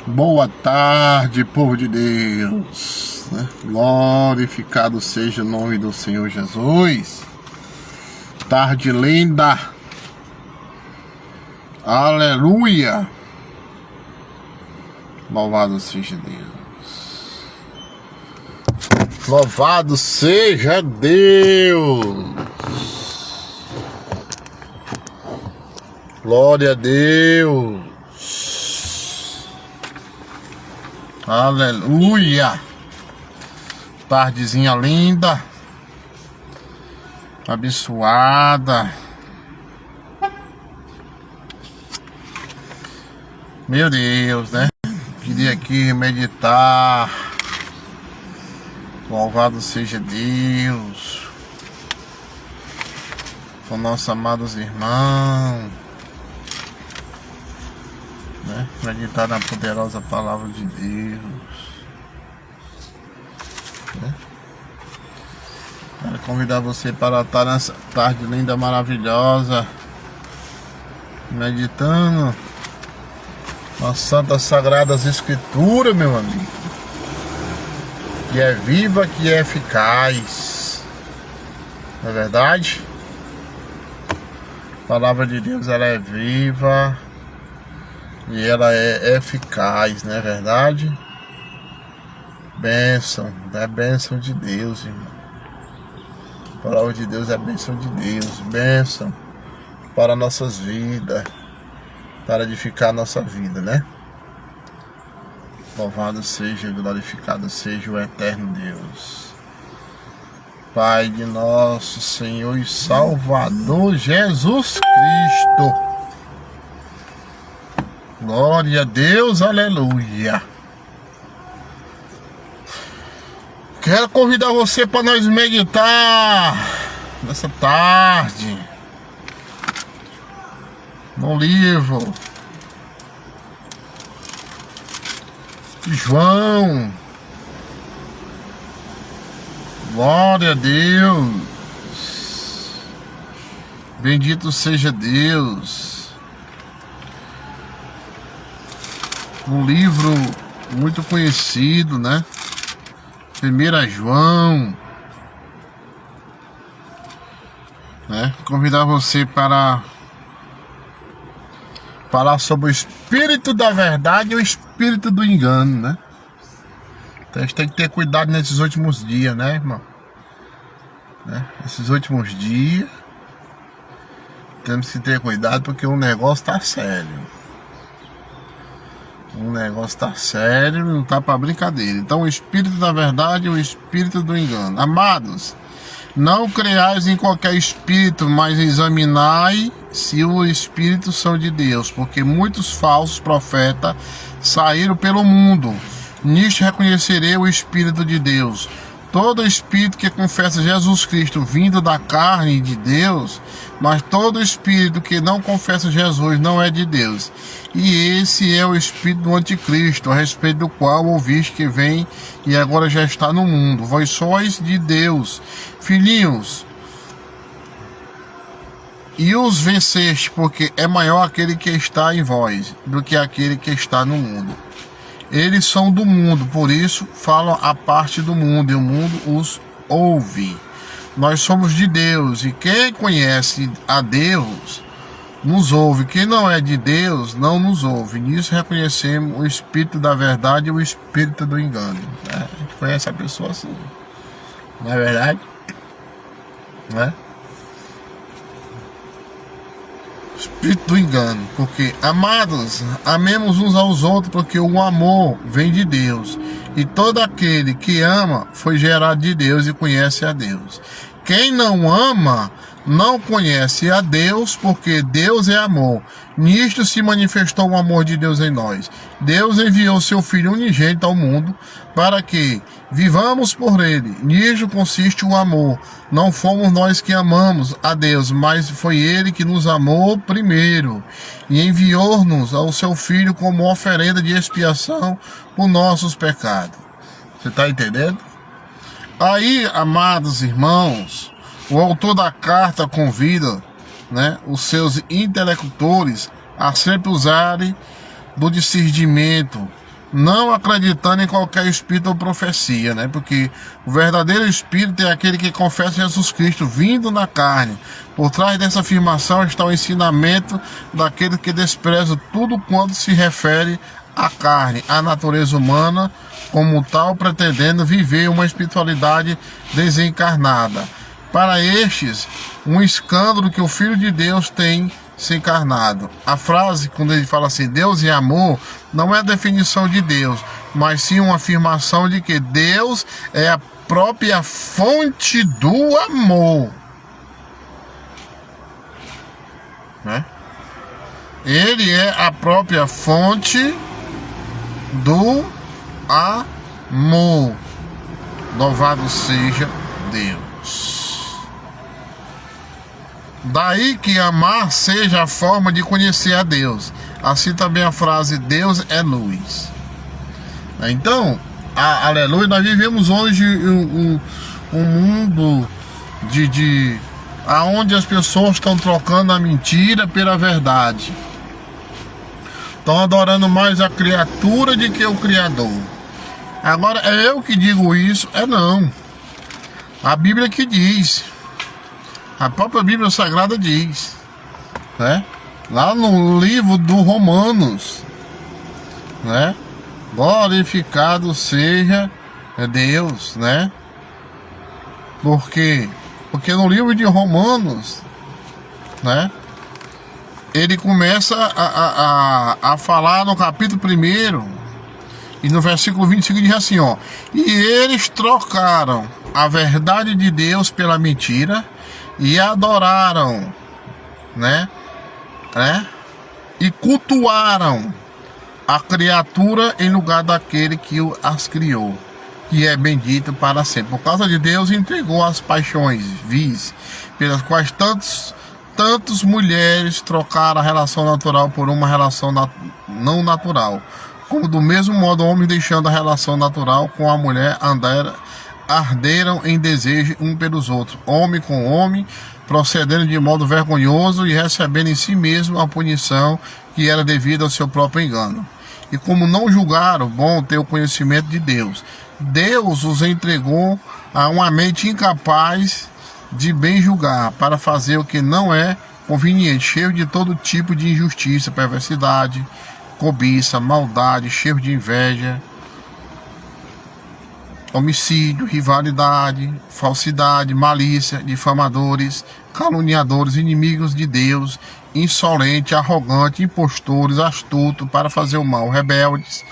Boa tarde, povo de Deus, né? Glorificado seja o nome do Senhor Jesus. Tarde linda. Aleluia. Louvado seja Deus. Louvado seja Deus. Glória a Deus. Aleluia. Tardezinha linda, abençoada. Meu Deus, né? Queria aqui meditar. Louvado seja Deus. Com nossos amados irmãos, né? Meditar na poderosa palavra de Deus, né? Quero convidar você para estar nessa tarde linda, maravilhosa, meditando nas santas sagradas escrituras, meu amigo, que é viva, que é eficaz. Não é verdade? A palavra de Deus, ela é viva e ela é eficaz, não é verdade? Bênção, é bênção de Deus, irmão. A palavra de Deus é bênção de Deus, bênção para nossas vidas, para edificar a nossa vida, né? Louvado seja, glorificado seja o eterno Deus, Pai de nosso Senhor e Salvador Jesus Cristo. Glória a Deus, aleluia. Quero convidar você para nós meditar nessa tarde no livro de João. Glória a Deus. Bendito seja Deus. Um livro muito conhecido, né? 1 João, né? Convidar você para falar sobre o espírito da verdade e o espírito do engano, né? Então a gente tem que ter cuidado nesses últimos dias, né, irmão? Né? Esses últimos dias temos que ter cuidado, porque o negócio tá sério. O negócio tá sério, não tá pra brincadeira. Então o espírito da verdade e o espírito do engano. Amados, não creais em qualquer espírito, mas examinai se os espíritos são de Deus, porque muitos falsos profetas saíram pelo mundo. Nisto reconhecerei o espírito de Deus. Todo espírito que confessa Jesus Cristo vindo da carne de Deus, mas todo espírito que não confessa Jesus não é de Deus. E esse é o espírito do anticristo, a respeito do qual ouviste que vem e agora já está no mundo. Vós sois de Deus, filhinhos, e os venceste, porque é maior aquele que está em vós do que aquele que está no mundo. Eles são do mundo, por isso falam a parte do mundo, e o mundo os ouve. Nós somos de Deus, e quem conhece a Deus nos ouve. Quem não é de Deus não nos ouve. Nisso reconhecemos o espírito da verdade e o espírito do engano. A gente conhece a pessoa assim, não é verdade? Não é? Espírito do engano. Porque, amados, amemos uns aos outros, porque o amor vem de Deus, e todo aquele que ama foi gerado de Deus e conhece a Deus. Quem não ama não conhece a Deus, porque Deus é amor. Nisto se manifestou o amor de Deus em nós. Deus enviou seu Filho unigênito ao mundo para que vivamos por ele. Nisto consiste o amor. Não fomos nós que amamos a Deus, mas foi ele que nos amou primeiro e enviou-nos ao seu Filho como oferenda de expiação por nossos pecados. Você está entendendo? Aí, amados irmãos, o autor da carta convida, né, os seus interlocutores a sempre usarem do discernimento não acreditando em qualquer espírito ou profecia, né? Porque o verdadeiro espírito é aquele que confessa Jesus Cristo vindo na carne. Por trás dessa afirmação está o ensinamento daquele que despreza tudo quanto se refere à carne, à natureza humana, como tal, pretendendo viver uma espiritualidade desencarnada. Para estes, um escândalo que o Filho de Deus tem se encarnado. A frase, quando ele fala assim, Deus é amor, não é a definição de Deus, mas sim uma afirmação de que Deus é a própria fonte do amor. Né? Ele é a própria fonte do amor. Louvado seja Deus. Daí que amar seja a forma de conhecer a Deus. Assim também a frase Deus é luz. Então, aleluia, nós vivemos hoje um mundo aonde as pessoas estão trocando a mentira pela verdade. Estão adorando mais a criatura do que o Criador. Agora, é eu que digo isso? Não. A Bíblia que diz. A própria Bíblia Sagrada diz, né? Lá no livro do Romanos, né? Glorificado seja Deus, né? Por quê? Porque no livro de Romanos, né? Ele começa a falar no capítulo 1 e no versículo 25 diz assim, ó: e eles trocaram a verdade de Deus pela mentira e adoraram, né? E cultuaram a criatura em lugar daquele que as criou, que é bendito para sempre. Por causa de Deus entregou as paixões vis, pelas quais tantos mulheres trocaram a relação natural por uma relação não natural. Como do mesmo modo, homens deixando a relação natural com a mulher arderam em desejo um pelos outros, homem com homem, procedendo de modo vergonhoso e recebendo em si mesmo a punição que era devida ao seu próprio engano. E como não julgaram bom ter o conhecimento de Deus, Deus os entregou a uma mente incapaz de bem julgar, para fazer o que não é conveniente, cheio de todo tipo de injustiça, perversidade, cobiça, maldade, cheio de inveja, homicídio, rivalidade, falsidade, malícia, difamadores, caluniadores, inimigos de Deus, insolente, arrogante, impostores, astuto para fazer o mal, rebeldes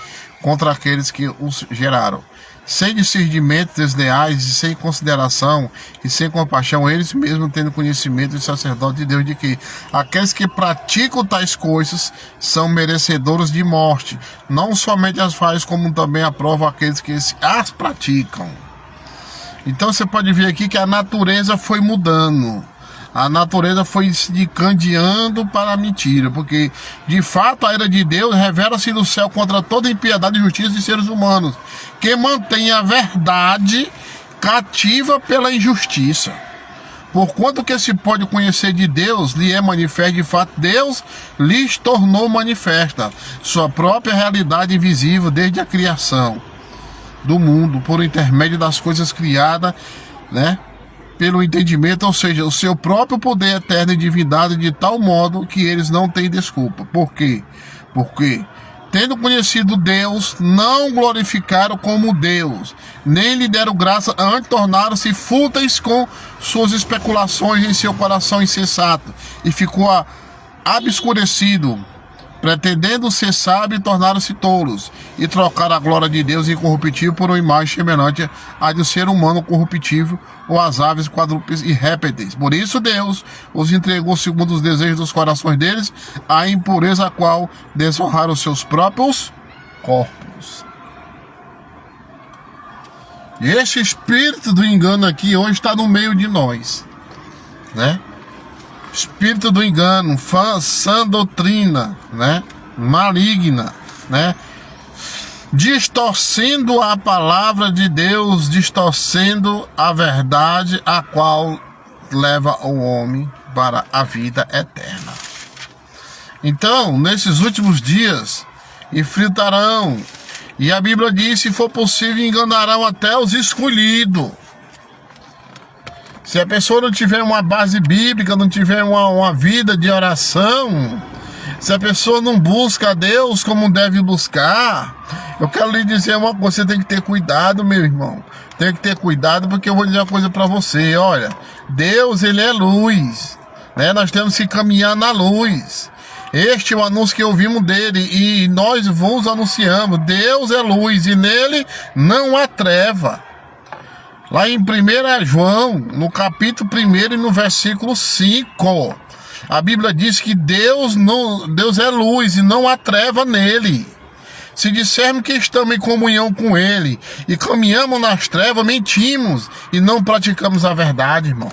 contra aqueles que os geraram, sem discernimento, desleais e sem consideração e sem compaixão, eles mesmos tendo conhecimento de sacerdote de Deus, de que aqueles que praticam tais coisas são merecedores de morte, não somente as faz, como também aprovam aqueles que as praticam. Então você pode ver aqui que a natureza foi mudando. A natureza foi se decandeando para a mentira, porque de fato a ira de Deus revela-se do céu contra toda impiedade e justiça de seres humanos, que mantém a verdade cativa pela injustiça. Porquanto que se pode conhecer de Deus, lhe é manifesto, de fato Deus lhes tornou manifesta sua própria realidade invisível desde a criação do mundo, por intermédio das coisas criadas, né? Pelo entendimento, ou seja, o seu próprio poder eterno e divindade, de tal modo que eles não têm desculpa. Por quê? Porque, tendo conhecido Deus, não glorificaram como Deus, nem lhe deram graça, antes tornaram-se fúteis com suas especulações em seu coração insensato, e ficou obscurecido. Pretendendo ser sábios, tornaram-se tolos, e trocaram a glória de Deus incorruptível por uma imagem semelhante à de um ser humano corruptível, ou às aves, quadrúpedes e répteis. Por isso Deus os entregou, segundo os desejos dos corações deles, à impureza, a qual desonraram os seus próprios corpos. E este espírito do engano aqui hoje está no meio de nós, né? Espírito do engano, sã doutrina, né? Maligna, né? Distorcendo a palavra de Deus, distorcendo a verdade, a qual leva o homem para a vida eterna. Então, nesses últimos dias, enfrentarão E a Bíblia diz, se for possível, enganarão até os escolhidos. Se a pessoa não tiver uma base bíblica, não tiver uma vida de oração, se a pessoa não busca a Deus como deve buscar, eu quero lhe dizer uma coisa, você tem que ter cuidado, meu irmão. Tem que ter cuidado, porque eu vou dizer uma coisa para você. Olha, Deus, Ele é luz, né? Nós temos que caminhar na luz. Este é o anúncio que ouvimos dele e nós vos anunciamos. Deus é luz e nele não há treva. Lá em 1 João, no capítulo 1 e no versículo 5, a Bíblia diz que Deus é luz e não há treva nele. Se dissermos que estamos em comunhão com Ele e caminhamos nas trevas, mentimos e não praticamos a verdade, irmão.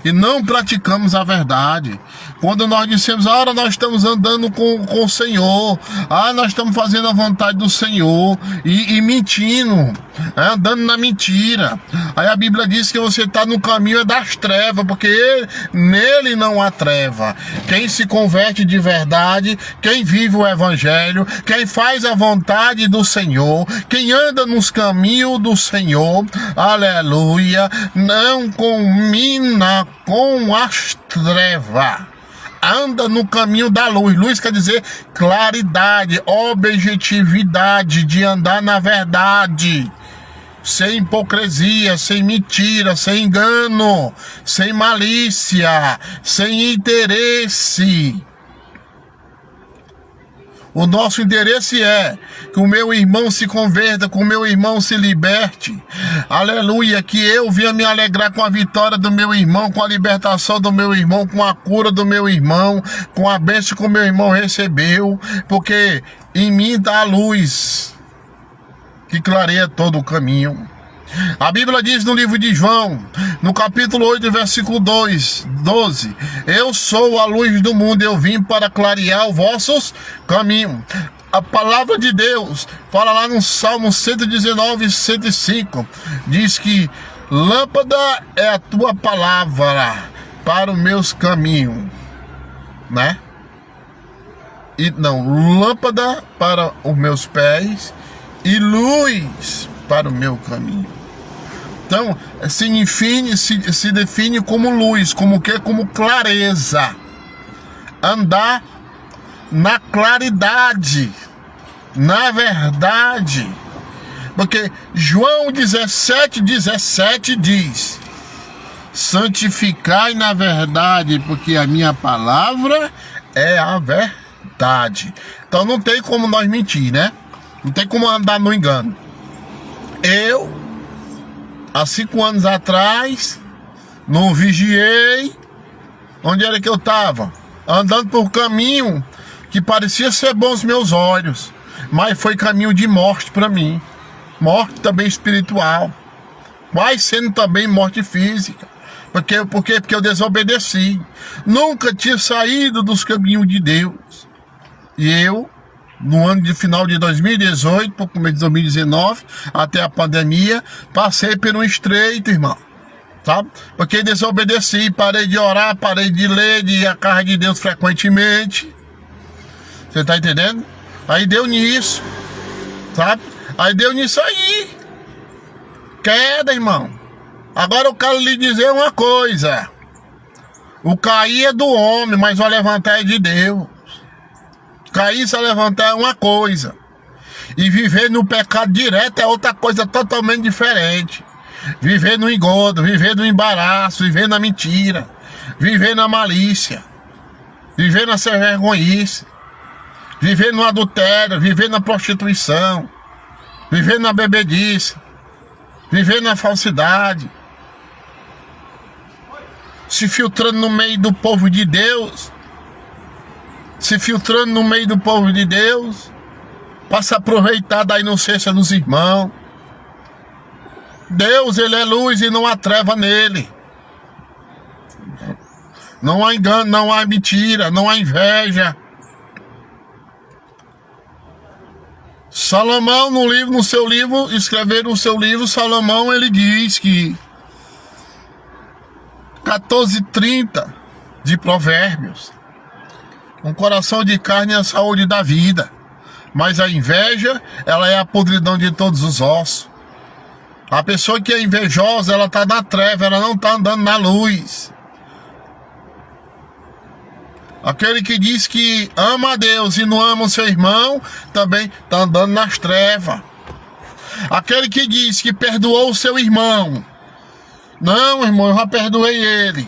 E não praticamos a verdade. Quando nós dissemos, nós estamos andando com o Senhor, nós estamos fazendo a vontade do Senhor e mentindo, andando na mentira. Aí a Bíblia diz que você está no caminho das trevas, porque nele não há treva. Quem se converte de verdade, quem vive o Evangelho, quem faz a vontade do Senhor, quem anda nos caminhos do Senhor, aleluia, não combina com as trevas. Anda no caminho da luz. Luz quer dizer claridade, objetividade de andar na verdade, sem hipocrisia, sem mentira, sem engano, sem malícia, sem interesse. O nosso interesse é que o meu irmão se converta, que o meu irmão se liberte. Aleluia, que eu venha me alegrar com a vitória do meu irmão, com a libertação do meu irmão, com a cura do meu irmão, com a bênção que o meu irmão recebeu, porque em mim está a luz que clareia todo o caminho. A Bíblia diz no livro de João, no capítulo 8, versículo 12: eu sou a luz do mundo, eu vim para clarear os vossos caminhos. A palavra de Deus fala lá no Salmo 119, 105, diz que lâmpada é a tua palavra para os meus caminhos, né? E não, lâmpada para os meus pés e luz para o meu caminho. Então, se define como luz, como o quê? Como clareza. Andar na claridade, na verdade. Porque João 17 diz: santificai na verdade, porque a minha palavra é a verdade. Então não tem como nós mentir, né? Não tem como andar no engano. Eu, há 5 anos atrás, não vigiei. Onde era que eu estava? Andando por caminho que parecia ser bom aos meus olhos, mas foi caminho de morte para mim. Morte também espiritual, quase sendo também morte física. Por quê? Porque eu desobedeci. Nunca tinha saído dos caminhos de Deus. E eu, no ano de final de 2018, por começo de 2019, até a pandemia, passei por um estreito, irmão, sabe? Porque desobedeci, parei de orar, parei de ler, de ir à casa de Deus frequentemente. Você tá entendendo? Aí deu nisso, sabe? Aí deu nisso aí. Queda, irmão. Agora eu quero lhe dizer uma coisa. O cair é do homem, mas o levantar é de Deus. Cair e se levantar é uma coisa, e viver no pecado direto é outra coisa totalmente diferente. Viver no engodo, viver no embaraço, viver na mentira, viver na malícia, viver na sem vergonhice, viver no adultério, viver na prostituição, viver na bebedice, viver na falsidade, se filtrando no meio do povo de Deus, para se aproveitar da inocência dos irmãos. Deus, Ele é luz e não há treva nele. Não há engano, não há mentira, não há inveja. Salomão, no seu livro, Salomão, ele diz que 14:30 de Provérbios: um coração de carne é a saúde da vida, Mas a inveja, ela é a podridão de todos os ossos. A pessoa que é invejosa, ela está na treva, ela não está andando na luz. Aquele que diz que ama a Deus e não ama o seu irmão, também está andando nas trevas. Aquele que diz que perdoou o seu irmão, não, irmão, eu já perdoei ele,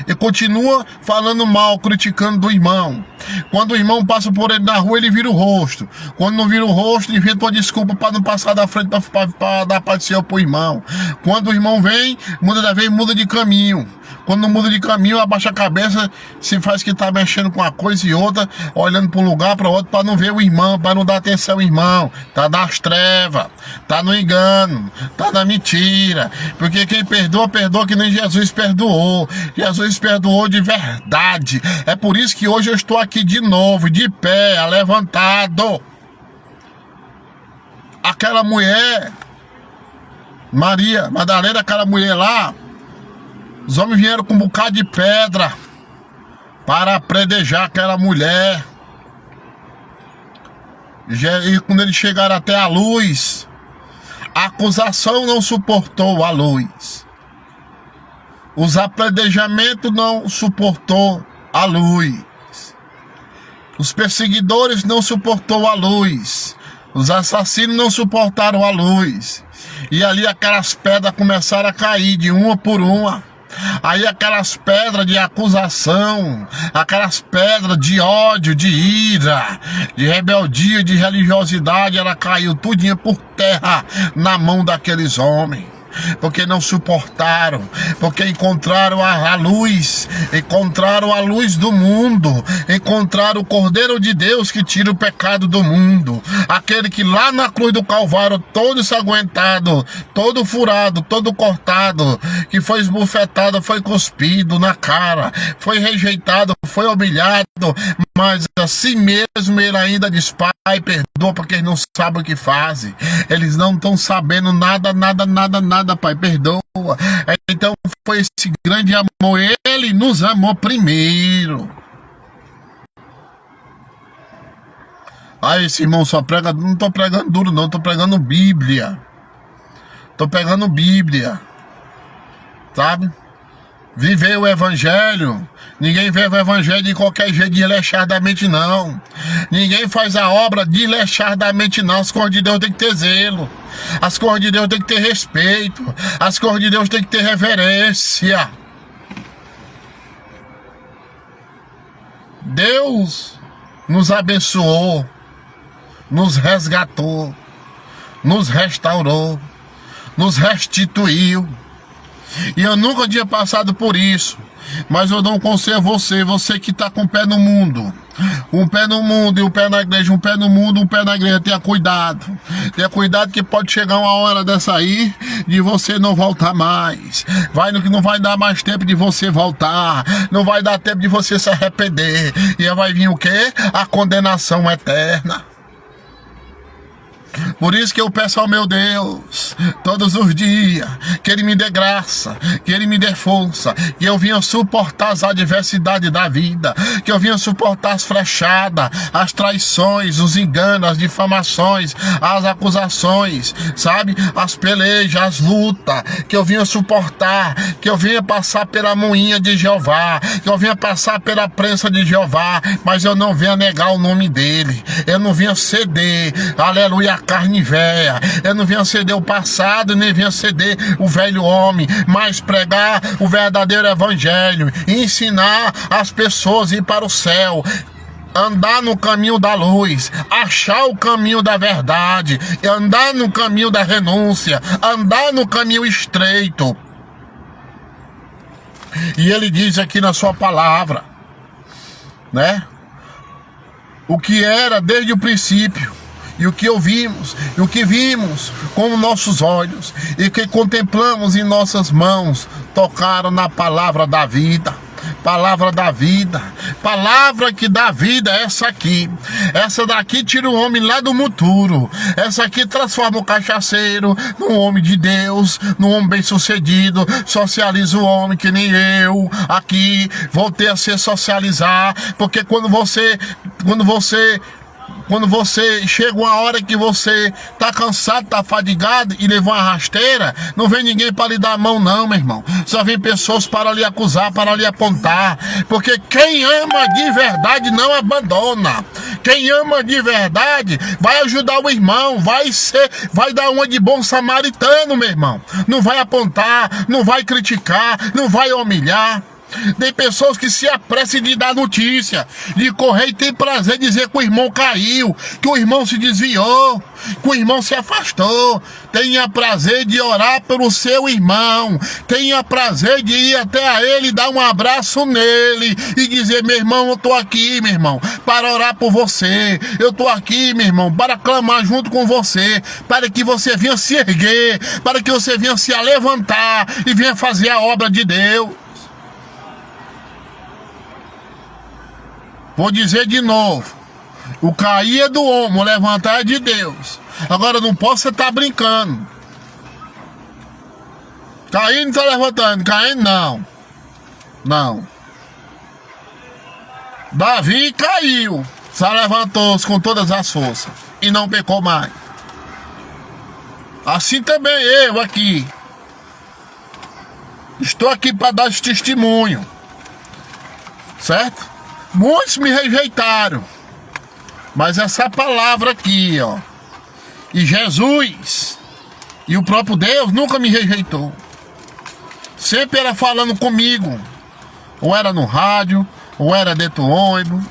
e continua falando mal, criticando do irmão. Quando o irmão passa por ele na rua, ele vira o rosto. Quando não vira o rosto, inventa uma desculpa para não passar da frente para dar passeio pro irmão. Quando o irmão vem, muda de caminho. Quando não muda de caminho, abaixa a cabeça, se faz que tá mexendo com uma coisa e outra, olhando para um lugar, para outro, para não ver o irmão, para não dar atenção ao irmão. Tá nas trevas, tá no engano, tá na mentira. Porque quem perdoa, perdoa que nem Jesus perdoou. Jesus perdoou de verdade. É por isso que hoje eu estou aqui de novo, de pé, levantado. Aquela mulher, Maria Madalena, aquela mulher lá, os homens vieram com um bocado de pedra para apredejar aquela mulher. E quando eles chegaram até a luz, a acusação não suportou a luz. Os apredejamentos não suportou a luz. Os perseguidores não suportou a luz. Os assassinos não suportaram a luz. E ali aquelas pedras começaram a cair de uma por uma. Aí aquelas pedras de acusação, aquelas pedras de ódio, de ira, de rebeldia, de religiosidade, ela caiu tudinha por terra na mão daqueles homens. Porque não suportaram, porque encontraram a luz do mundo, encontraram o Cordeiro de Deus que tira o pecado do mundo, aquele que lá na cruz do Calvário, todo ensanguentado, todo furado, todo cortado, que foi esbofetado, foi cuspido na cara, foi rejeitado, foi humilhado, mas assim mesmo ele ainda diz: Pai, perdoa, porque eles não sabem o que fazem, eles não estão sabendo nada, Pai, perdoa. Então foi esse grande amor, ele nos amou primeiro. Esse irmão só prega, não estou pregando duro não, estou pregando Bíblia. Estou pegando Bíblia, sabe? Viver o Evangelho. Ninguém vê o Evangelho de qualquer jeito, desleixadamente não. Ninguém faz a obra desleixadamente não. As coisas de Deus tem que ter zelo. As coisas de Deus tem que ter respeito. As coisas de Deus tem que ter reverência. Deus nos abençoou, nos resgatou, nos restaurou, nos restituiu. E eu nunca tinha passado por isso. Mas eu dou um conselho a você que está com o pé no mundo. Um pé no mundo e um pé na igreja. Um pé no mundo, um pé na igreja. Tenha cuidado. Tenha cuidado que pode chegar uma hora dessa aí de você não voltar mais. Não vai dar mais tempo de você voltar. Não vai dar tempo de você se arrepender. E aí vai vir o quê? A condenação eterna. Por isso que eu peço ao meu Deus, todos os dias, que Ele me dê graça, que Ele me dê força, que eu venha suportar as adversidades da vida, que eu venha suportar as flechadas, as traições, os enganos, as difamações, as acusações, sabe? As pelejas, as lutas, que eu venha suportar, que eu venha passar pela moinha de Jeová, que eu venha passar pela prensa de Jeová, mas eu não venha negar o nome dEle, eu não venha ceder, aleluia, carne velha, eu não venho ceder o passado, nem venho ceder o velho homem, mas pregar o verdadeiro evangelho, ensinar as pessoas a ir para o céu, andar no caminho da luz, achar o caminho da verdade, andar no caminho da renúncia, andar no caminho estreito. E ele diz aqui na sua palavra, né? O que era desde o princípio, e o que ouvimos, e o que vimos com nossos olhos, e que contemplamos em nossas mãos, tocaram na palavra da vida. Palavra da vida, palavra que dá vida, essa aqui. Essa daqui tira o homem lá do muturo. Essa aqui transforma o cachaceiro num homem de Deus, num homem bem sucedido. Socializa o homem que nem eu aqui. Voltei a se socializar, porque quando você Quando você chega uma hora que você tá cansado, tá fadigado e levou uma rasteira, não vem ninguém para lhe dar a mão não, meu irmão. Só vem pessoas para lhe acusar, para lhe apontar. Porque quem ama de verdade não abandona. Quem ama de verdade vai ajudar o irmão, vai dar uma de bom samaritano, meu irmão. Não vai apontar, não vai criticar, não vai humilhar. Tem pessoas que se apressam de dar notícia, de correr e tem prazer de dizer que o irmão caiu, que o irmão se desviou, que o irmão se afastou. Tenha prazer de orar pelo seu irmão, tenha prazer de ir até a ele, dar um abraço nele e dizer: meu irmão, eu tô aqui, meu irmão, para orar por você. Eu tô aqui, meu irmão, para clamar junto com você, para que você venha se erguer, para que você venha se levantar e venha fazer a obra de Deus. Vou dizer de novo, o cair é do homem, o levantar é de Deus. Agora não posso estar brincando. Caindo está levantando, caindo não. Não. Davi caiu, só levantou-se com todas as forças e não pecou mais. Assim também eu aqui. Estou aqui para dar esse testemunho. Certo? Muitos me rejeitaram, mas essa palavra aqui, ó, e Jesus e o próprio Deus nunca me rejeitou. Sempre era falando comigo, ou era no rádio, ou era dentro do ônibus,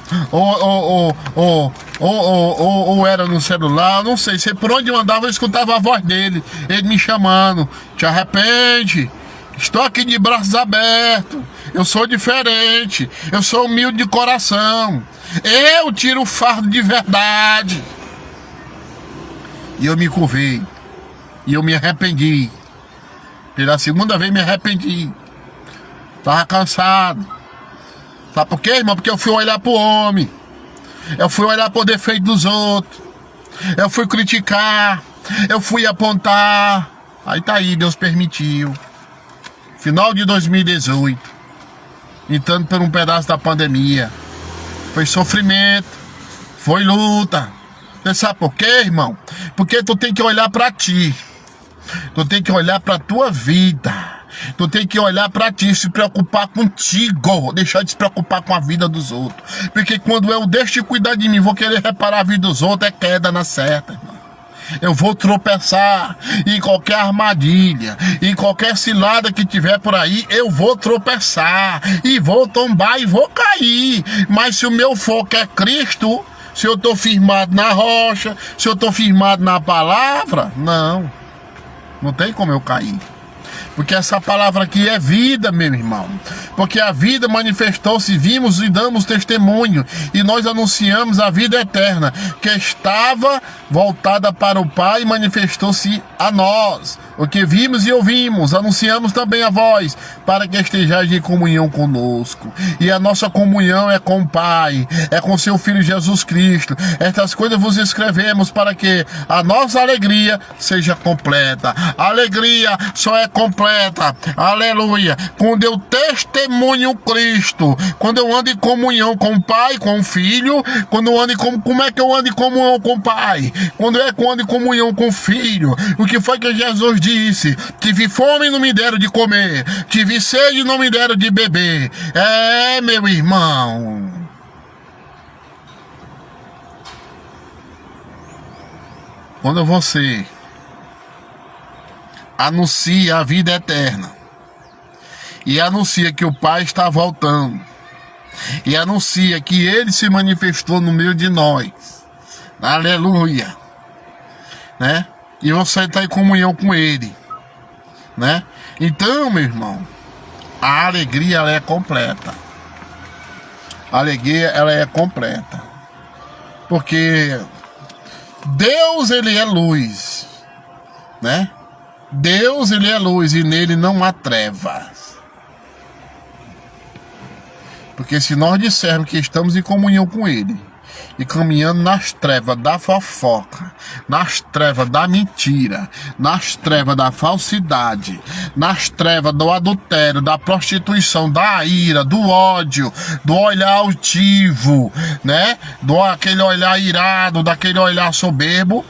ou era no celular, não sei. Se por onde eu andava eu escutava a voz dele, ele me chamando: te arrepende. Estou aqui de braços abertos. Eu sou diferente. Eu sou humilde de coração. Eu tiro o fardo de verdade. E eu me curvei. E eu me arrependi. Pela segunda vez me arrependi. Estava cansado. Sabe por quê, irmão? Porque eu fui olhar pro homem. Eu fui olhar pro defeito dos outros. Eu fui criticar. Eu fui apontar. Aí tá aí, Deus permitiu. Final de 2018, entrando por um pedaço da pandemia. Foi sofrimento, foi luta. Você sabe por quê, irmão? Porque tu tem que olhar pra ti. Tu tem que olhar pra tua vida. Tu tem que olhar pra ti, se preocupar contigo, deixar de se preocupar com a vida dos outros. Porque quando eu deixo de cuidar de mim, vou querer reparar a vida dos outros, é queda na certa, irmão. Eu vou tropeçar em qualquer armadilha, em qualquer cilada que tiver por aí, eu vou tropeçar, e vou tombar e vou cair. Mas se o meu foco é Cristo, se eu estou firmado na rocha, se eu estou firmado na palavra, não tem como eu cair. Porque essa palavra aqui é vida, meu irmão. Porque a vida manifestou-se, vimos e damos testemunho. E nós anunciamos a vida eterna, que estava voltada para o Pai e manifestou-se a nós. O que vimos e ouvimos, anunciamos também a vós, para que estejais em comunhão conosco. E a nossa comunhão é com o Pai, é com seu Filho Jesus Cristo. Estas coisas vos escrevemos para que a nossa alegria seja completa. A alegria só é completa, aleluia, quando eu testemunho Cristo, quando eu ando em comunhão com o Pai, com o Filho. Quando eu ando em como é que eu ando em comunhão com o Pai? Quando é que eu ando em comunhão com o Filho? O que foi que Jesus disse? Tive fome e não me deram de comer, tive sede e não me deram de beber. É, meu irmão, quando você anuncia a vida eterna, e anuncia que o Pai está voltando, e anuncia que Ele se manifestou no meio de nós, aleluia, né? E você está em comunhão com Ele, né? Então, meu irmão, a alegria ela é completa. A alegria ela é completa, porque Deus ele é luz, né? Deus ele é luz e nele não há trevas. Porque se nós dissermos que estamos em comunhão com Ele e caminhando nas trevas da fofoca, nas trevas da mentira, nas trevas da falsidade, nas trevas do adultério, da prostituição, da ira, do ódio, do olhar altivo, né? Do aquele olhar irado, daquele olhar soberbo.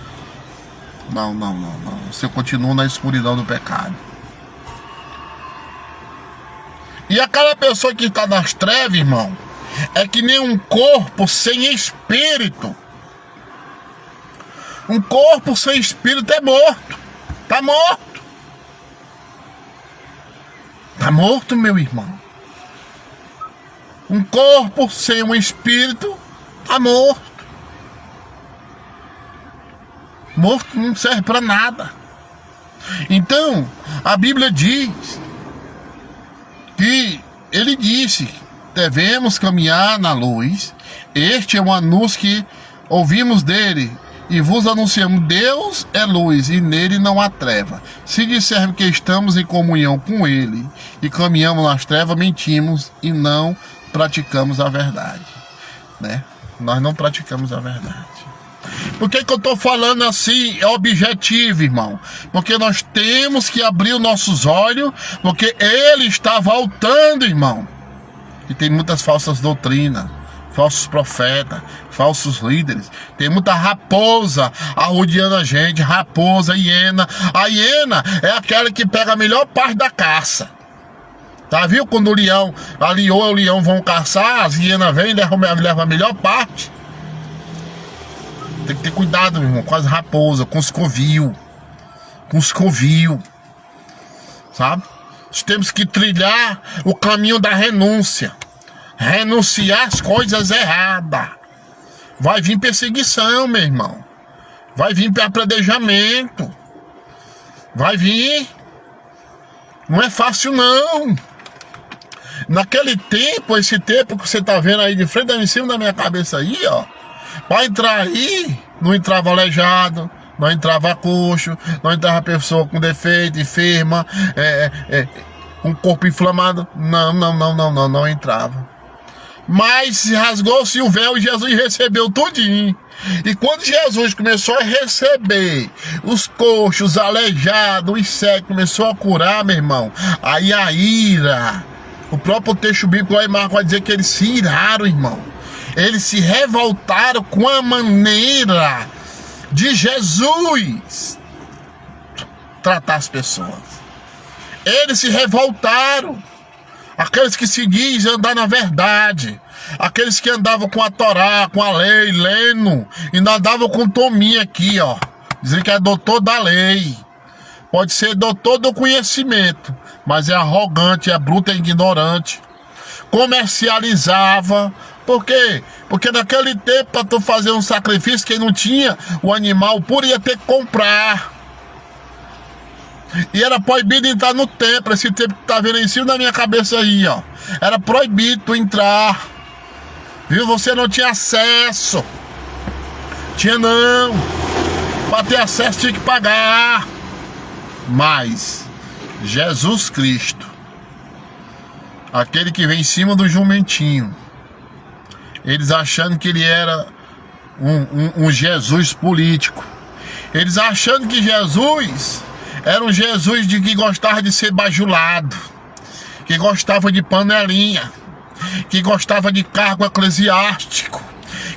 Não. Você continua na escuridão do pecado. E aquela pessoa que está nas trevas, irmão, é que nem um corpo sem espírito. Um corpo sem espírito é morto. Tá morto. Tá morto, meu irmão. Um corpo sem um espírito tá morto. Morto não serve para nada. Então, a Bíblia diz que ele disse: devemos caminhar na luz. Este é um anúncio que ouvimos dele e vos anunciamos: Deus é luz e nele não há treva. Se dissermos que estamos em comunhão com ele e caminhamos nas trevas, mentimos e não praticamos a verdade, né? Nós não praticamos a verdade. Por que eu estou falando assim? É objetivo, irmão. Porque nós temos que abrir os nossos olhos, porque ele está voltando, irmão. E tem muitas falsas doutrinas, falsos profetas, falsos líderes. Tem muita raposa arrodeando a gente. Raposa, hiena. A hiena é aquela que pega a melhor parte da caça. Tá, viu? Quando o leão, a leoa e o leão vão caçar, as hienas vêm e levam a melhor parte. Tem que ter cuidado, meu irmão, com as raposas, com os covil. Com os covil. Sabe? Nós temos que trilhar o caminho da renúncia. Renunciar às coisas erradas. Vai vir perseguição, meu irmão. Vai vir apredejamento. Vai vir. Não é fácil, não. Naquele tempo, esse tempo que você tá vendo aí de frente, em cima da minha cabeça aí, ó. Para entrar aí, não entrava aleijado, não entrava coxo, não entrava pessoa com defeito, enferma, com corpo inflamado. Não entrava. Mas rasgou-se o véu e Jesus recebeu tudinho. E quando Jesus começou a receber os coxos, os aleijados, os cegos, começou a curar, meu irmão, aí a ira, o próprio texto bíblico lá em Marcos vai dizer que eles se iraram, irmão. Eles se revoltaram com a maneira de Jesus tratar as pessoas. Eles se revoltaram. Aqueles que se dizem andar na verdade. Aqueles que andavam com a Torá, com a lei, lendo. E não andavam com Tominha aqui, ó. Dizem que é doutor da lei. Pode ser doutor do conhecimento. Mas é arrogante, é bruto, é ignorante. Comercializava. Por quê? Porque naquele tempo, para tu fazer um sacrifício, quem não tinha o animal puro ia ter que comprar. E era proibido entrar no templo. Esse templo que tá vendo em cima da minha cabeça aí, ó. Era proibido tu entrar. Viu? Você não tinha acesso. Tinha não. Para ter acesso tinha que pagar. Mas Jesus Cristo, aquele que vem em cima do jumentinho, eles achando que ele era um Jesus político. Eles achando que Jesus era um Jesus que gostava de ser bajulado, que gostava de panelinha, que gostava de cargo eclesiástico,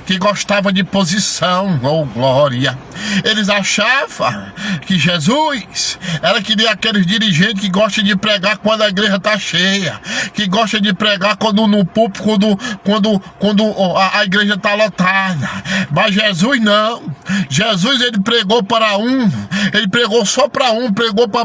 que gostava de posição, oh glória. Eles achavam que Jesus era que nem aqueles dirigentes que gostam de pregar quando a igreja está cheia, que gosta de pregar quando no púlpito, quando a igreja está lotada. Mas Jesus não. Jesus, ele pregou para um, ele pregou só para um, pregou para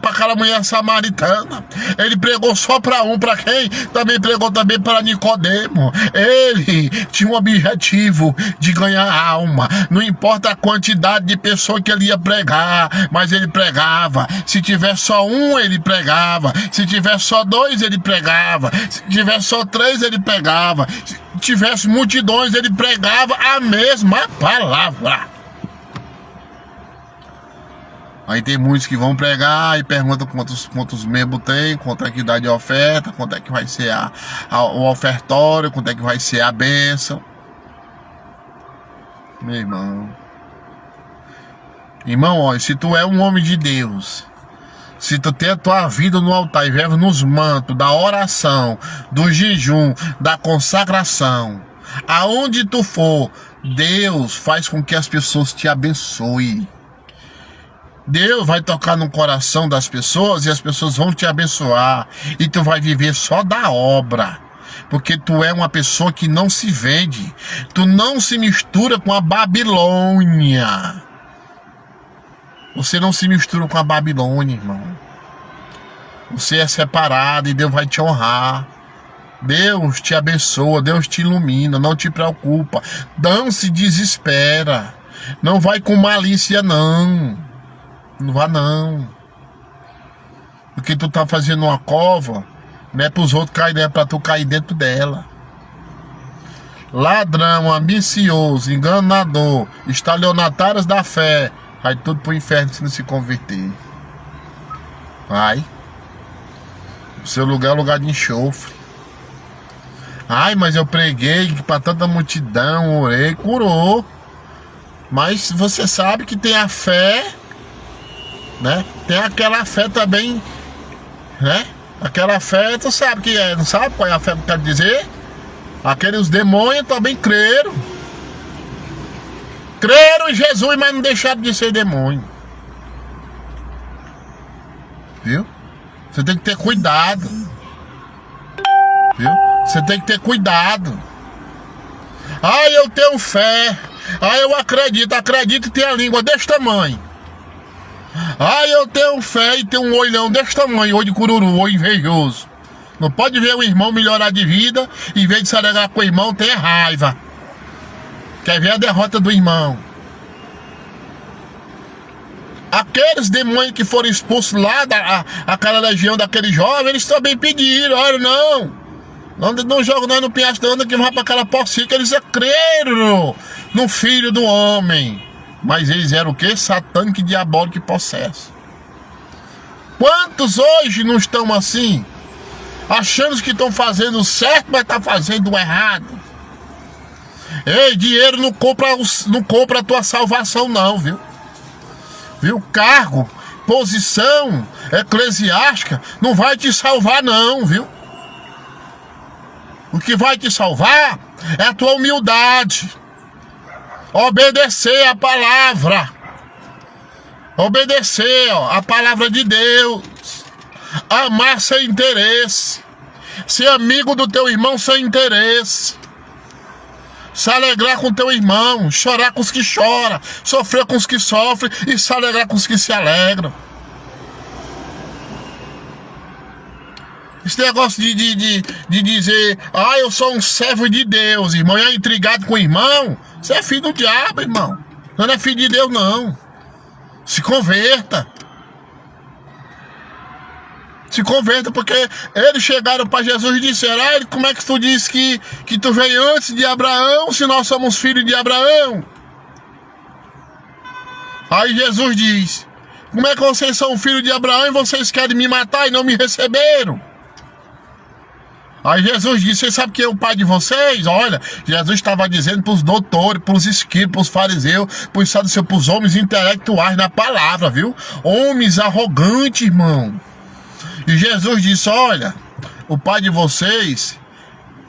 aquela mulher samaritana. Ele pregou só para um, para quem? Também pregou também para Nicodemo. Ele tinha um objetivo de ganhar alma. Não importa a quantidade de pessoas que ele ia pregar, mas ele pregava. Se tiver só um, ele pregava. Se tiver só dois, ele pregava. Se tiver só três, ele pregava. Se tivesse multidões, ele pregava a mesma palavra. Aí tem muitos que vão pregar e perguntam quantos membros tem, quanto é que dá de oferta, quanto é que vai ser o ofertório, quanto é que vai ser a bênção. Meu irmão. Irmão, olha, se tu é um homem de Deus, se tu tem a tua vida no altar e vive nos mantos da oração, do jejum, da consagração, aonde tu for, Deus faz com que as pessoas te abençoem. Deus vai tocar no coração das pessoas e as pessoas vão te abençoar. E tu vai viver só da obra. Porque tu é uma pessoa que não se vende. Tu não se mistura com a Babilônia. Você não se mistura com a Babilônia, irmão. Você é separado e Deus vai te honrar. Deus te abençoa, Deus te ilumina, não te preocupa. Não se desespera. Não vai com malícia, não. Não vá, não. Porque tu tá fazendo uma cova, não é pros outros cair, é pra tu cair dentro dela. Ladrão, ambicioso, enganador, estelionatários da fé, vai tudo pro inferno se não se converter. Vai. O seu lugar é lugar de enxofre. Ai, mas eu preguei pra tanta multidão, orei, curou. Mas você sabe que tem a fé, né? Tem aquela fé também, né? Aquela fé, tu sabe que é, não sabe qual é a fé que eu quero dizer? Aqueles demônios também creram. Creram em Jesus, mas não deixaram de ser demônio. Viu? Você tem que ter cuidado. Viu? Você tem que ter cuidado. Ah, eu tenho fé. Ah, eu acredito e tem a língua desse tamanho. Ah, eu tenho fé e tenho um olhão desse tamanho, olho de cururu, olho invejoso. Não pode ver o irmão melhorar de vida, em vez de se alegrar com o irmão, tem raiva. Quer ver a derrota do irmão. Aqueles demônios que foram expulsos lá daquela legião daquele jovem, eles também pediram, olha, não joga nós no penhasco, anda que vai para aquela porcica, eles creram no Filho do Homem. Mas eles eram o quê? Satânico e diabólico e possesso. Quantos hoje não estão assim? Achando que estão fazendo certo, mas estão fazendo o errado. Ei, dinheiro não compra a tua salvação não, viu? Viu? Cargo, posição eclesiástica não vai te salvar não, viu? O que vai te salvar é a tua humildade. Obedecer a palavra. Obedecer a palavra de Deus. Amar sem interesse. Ser amigo do teu irmão sem interesse. Se alegrar com teu irmão. Chorar com os que choram. Sofrer com os que sofrem. E se alegrar com os que se alegram. Esse negócio de dizer, eu sou um servo de Deus, irmão, e é intrigado com o irmão, você é filho do diabo, irmão. Não é filho de Deus, não. Se converta. Se converta, porque eles chegaram para Jesus e disseram, como é que tu disse que tu veio antes de Abraão, se nós somos filhos de Abraão? Aí Jesus diz, como é que vocês são filhos de Abraão e vocês querem me matar e não me receberam? Aí Jesus disse, vocês sabem quem é o pai de vocês? Olha, Jesus estava dizendo para os doutores, para os escribas, para os fariseus, para os homens intelectuais na palavra, viu? Homens arrogantes, irmão. E Jesus disse, olha, o pai de vocês,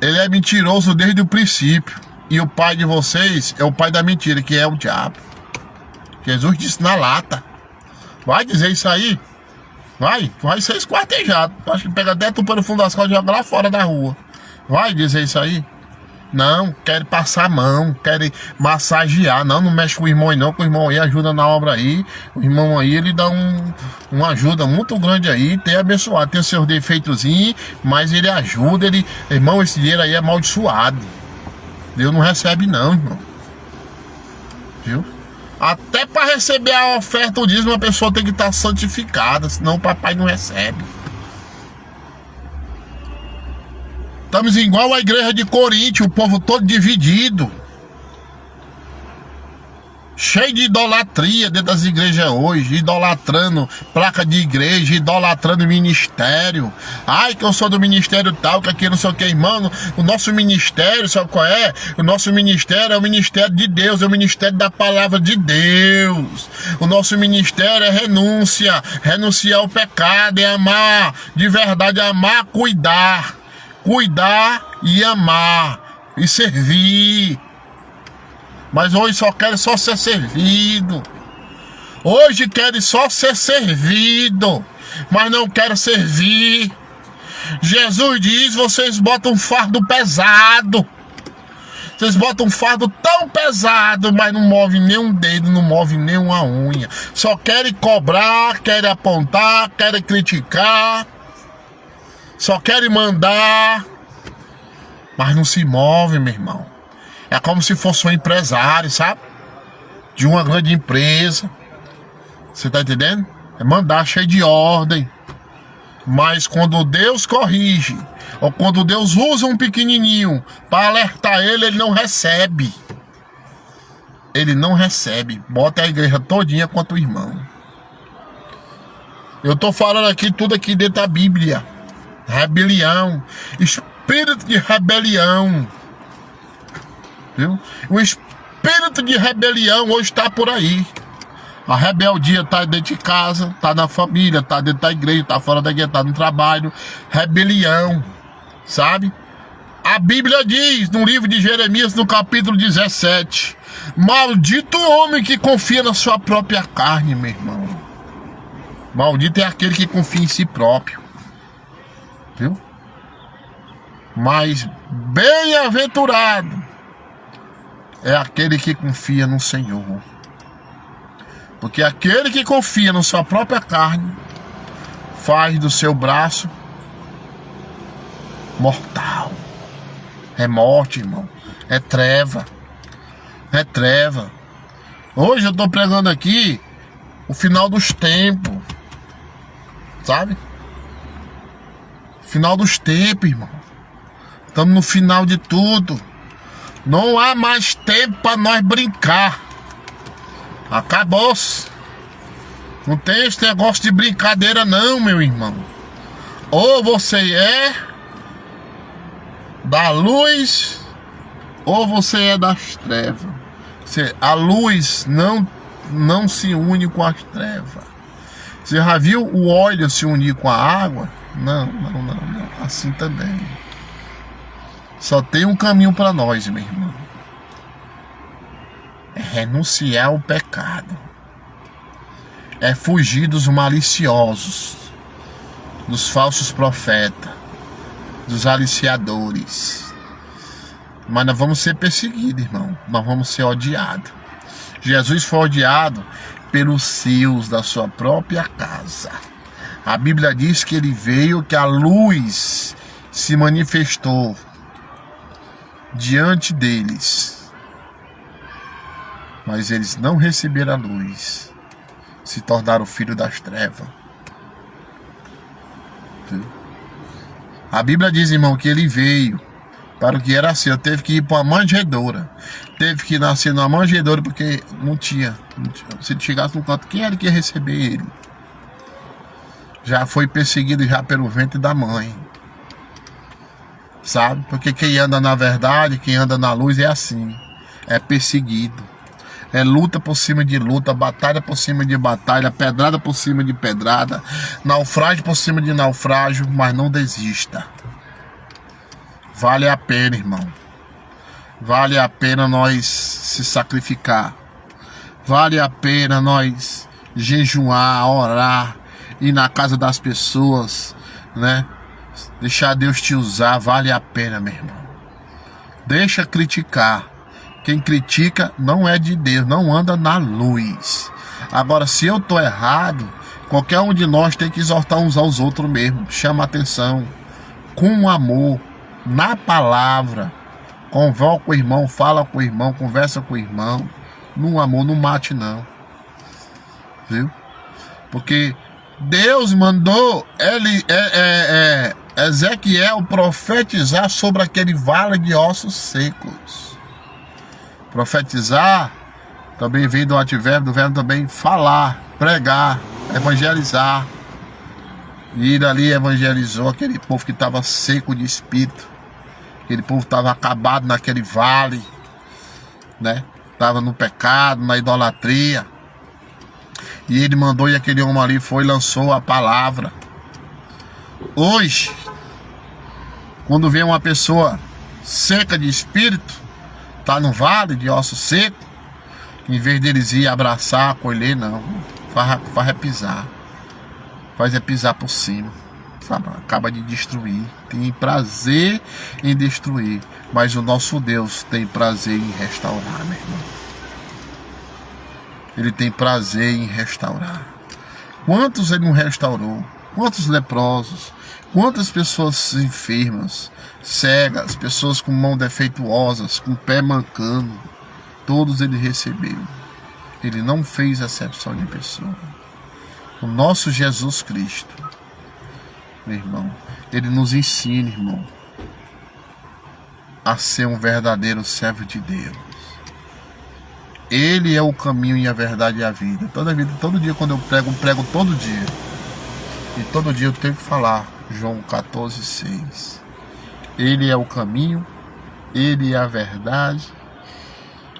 ele é mentiroso desde o princípio. E o pai de vocês é o pai da mentira, que é o diabo. Jesus disse na lata. Vai dizer isso aí? Vai ser esquartejado. Acho que pega até tu pelo fundo das calças e joga lá fora da rua. Vai dizer isso aí? Não, quer passar a mão, quer massagear. Não mexe com o irmão aí não, que o irmão aí ajuda na obra aí. O irmão aí, ele dá uma ajuda muito grande aí, tem abençoado. Tem seus defeitozinhos, mas ele ajuda, irmão, esse dinheiro aí é amaldiçoado. Deus não recebe não, irmão. Viu? Até para receber a oferta o dízimo, a pessoa tem que estar santificada, senão o papai não recebe. Estamos igual a igreja de Corinto, o povo todo dividido. cheio de idolatria dentro das igrejas hoje, idolatrando placa de igreja, idolatrando ministério. Ai, que eu sou do ministério tal, que aqui não sei o que, irmão. O nosso ministério, sabe qual é? O nosso ministério é o ministério de Deus, é o ministério da palavra de Deus. O nosso ministério é renúncia, renunciar ao pecado, é amar, de verdade, amar, cuidar e amar, e servir. Mas hoje só querem só ser servido. Hoje querem só ser servido, mas não querem servir. Jesus diz, vocês botam um fardo pesado. Vocês botam um fardo tão pesado, mas não move nem um dedo, não move nem uma unha. Só querem cobrar, querem apontar, querem criticar. Só querem mandar, mas não se move, meu irmão. É como se fosse um empresário, sabe? De uma grande empresa. Você tá entendendo? É mandar cheio de ordem. Mas quando Deus corrige, ou quando Deus usa um pequenininho para alertar ele, ele não recebe. Ele não recebe. Bota a igreja todinha contra o irmão. Eu tô falando aqui tudo aqui dentro da Bíblia. Rebelião. Espírito de rebelião. Viu? O espírito de rebelião hoje está por aí. A rebeldia está dentro de casa, está na família, está dentro da igreja, está fora da igreja, está no trabalho. Rebelião, sabe? A Bíblia diz no livro de Jeremias, no capítulo 17: maldito o homem que confia na sua própria carne, meu irmão. Maldito é aquele que confia em si próprio. Viu? Mas bem-aventurado é aquele que confia no Senhor. Porque aquele que confia na sua própria carne faz do seu braço mortal. É morte, irmão. É treva. É treva. Hoje eu estou pregando aqui o final dos tempos. Sabe? Final dos tempos, irmão. Estamos no final de tudo. Não há mais tempo para nós brincar. Acabou-se. Não tem esse negócio de brincadeira não, meu irmão. Ou você é da luz, ou você é das trevas. A luz não se une com as trevas. Você já viu o óleo se unir com a água? Não. Assim também. Só tem um caminho para nós, meu irmão. É renunciar ao pecado. É fugir dos maliciosos, dos falsos profetas, dos aliciadores. Mas nós vamos ser perseguidos, irmão. Nós vamos ser odiados. Jesus foi odiado pelos seus da sua própria casa. A Bíblia diz que ele veio, que a luz se manifestou diante deles, mas eles não receberam a luz, se tornaram filhos das trevas. A Bíblia diz, irmão, que ele veio para o que era seu, teve que ir para uma manjedoura, teve que nascer numa manjedoura, porque não tinha. Se ele chegasse no canto, quem era que ia receber ele? Já foi perseguido já pelo ventre da mãe. Sabe? Porque quem anda na verdade, quem anda na luz é assim. É perseguido. É luta por cima de luta, batalha por cima de batalha, pedrada por cima de pedrada, naufrágio por cima de naufrágio, mas não desista. Vale a pena, irmão. Vale a pena nós se sacrificar. Vale a pena nós jejuar, orar, ir na casa das pessoas, né? Deixar Deus te usar, vale a pena, meu irmão. Deixa criticar. Quem critica não é de Deus, não anda na luz. Agora, se eu estou errado, qualquer um de nós tem que exortar uns aos outros mesmo. Chama atenção, com amor, na palavra. Convoca o irmão, fala com o irmão, conversa com o irmão. No amor, não mate não. Viu? Porque Deus mandou Ezequiel profetizar sobre aquele vale de ossos secos. Profetizar Também vem do antiverbo, do verbo também falar, pregar, evangelizar. E ele ali evangelizou aquele povo que estava seco de espírito. Aquele povo estava acabado naquele vale, né? Estava no pecado, na idolatria. E ele mandou, e aquele homem ali foi e lançou a palavra. Hoje, quando vem uma pessoa seca de espírito, está no vale de osso seco, em vez deles ir abraçar, acolher, não, faz é pisar. Faz é pisar por cima, sabe? Acaba de destruir. Tem prazer em destruir, mas o nosso Deus tem prazer em restaurar, meu irmão. Ele tem prazer em restaurar. Quantos ele não restaurou? Quantos leprosos? Quantas pessoas enfermas, cegas, pessoas com mãos defeituosas, com pé mancando? Todos ele recebeu. Ele não fez acepção de pessoa. O nosso Jesus Cristo, meu irmão, ele nos ensina, irmão, a ser um verdadeiro servo de Deus. Ele é o caminho e a verdade e a vida. Todo dia quando eu prego todo dia. E todo dia eu tenho que falar, João 14:6. Ele é o caminho, ele é a verdade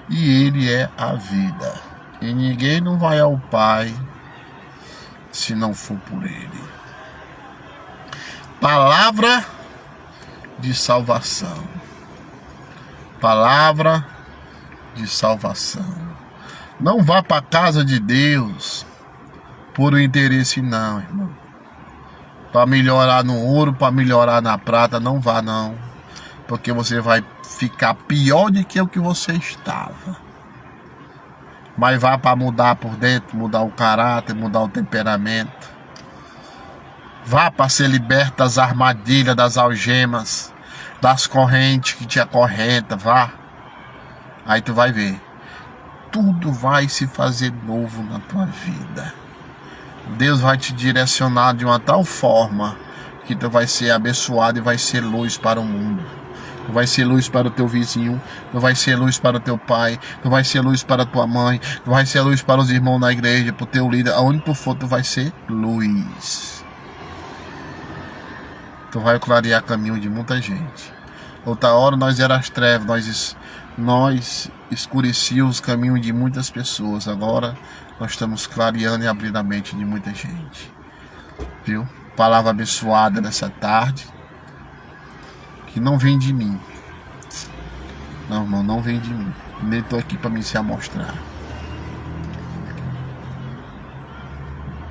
e ele é a vida. E ninguém não vai ao Pai se não for por ele. Palavra de salvação. Palavra de salvação. Não vá para a casa de Deus por um interesse, não, irmão. Para melhorar no ouro, para melhorar na prata, não vá, não. Porque você vai ficar pior do que o que você estava. Mas vá para mudar por dentro, mudar o caráter, mudar o temperamento. Vá para ser liberto das armadilhas, das algemas, das correntes que te acorrentam, vá. Aí tu vai ver. Tudo vai se fazer novo na tua vida. Deus vai te direcionar de uma tal forma que tu vai ser abençoado e vai ser luz para o mundo. Tu vai ser luz para o teu vizinho, tu vai ser luz para o teu pai, tu vai ser luz para a tua mãe, tu vai ser luz para os irmãos na igreja, para o teu líder. Aonde tu for, tu vai ser luz. Tu vai clarear caminho de muita gente. Outra hora nós era as trevas, nós escurecíamos os caminhos de muitas pessoas. Agora nós estamos clareando e abrindo a mente de muita gente. Viu? Palavra abençoada nessa tarde. Que não vem de mim. Não, irmão, não vem de mim. Nem estou aqui para me se amostrar.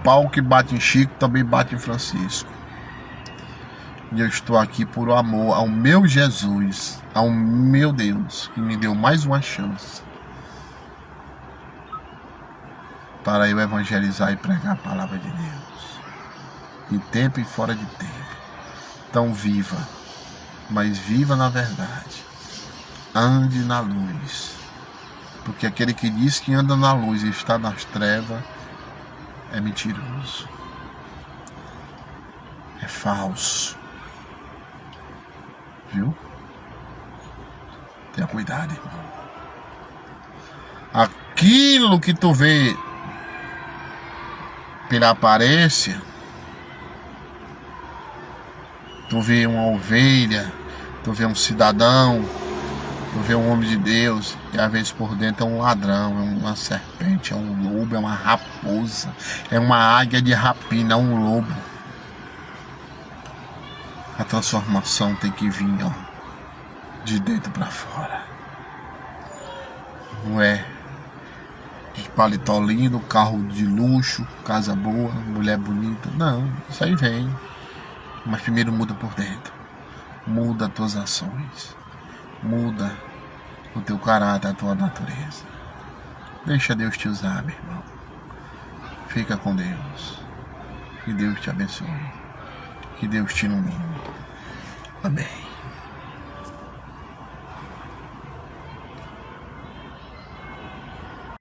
Pau que bate em Chico também bate em Francisco. E eu estou aqui por amor ao meu Jesus, ao meu Deus, que me deu mais uma chance para eu evangelizar e pregar a palavra de Deus, em tempo e fora de tempo. Então viva, mas viva na verdade, ande na luz, porque aquele que diz que anda na luz e está nas trevas é mentiroso, é falso. Viu? Tenha cuidado, irmão. Aquilo que tu vê pela aparência, tu vê uma ovelha, tu vê um cidadão, tu vê um homem de Deus, e às vezes por dentro é um ladrão, é uma serpente, é um lobo, é uma raposa, é uma águia de rapina, é um lobo. A transformação tem que vir, ó, de dentro para fora. Não é de paletó lindo, carro de luxo, casa boa, mulher bonita. Não, isso aí vem. Mas primeiro muda por dentro. Muda as tuas ações. Muda o teu caráter, a tua natureza. Deixa Deus te usar, meu irmão. Fica com Deus. Que Deus te abençoe. Que Deus te ilumine. Amém.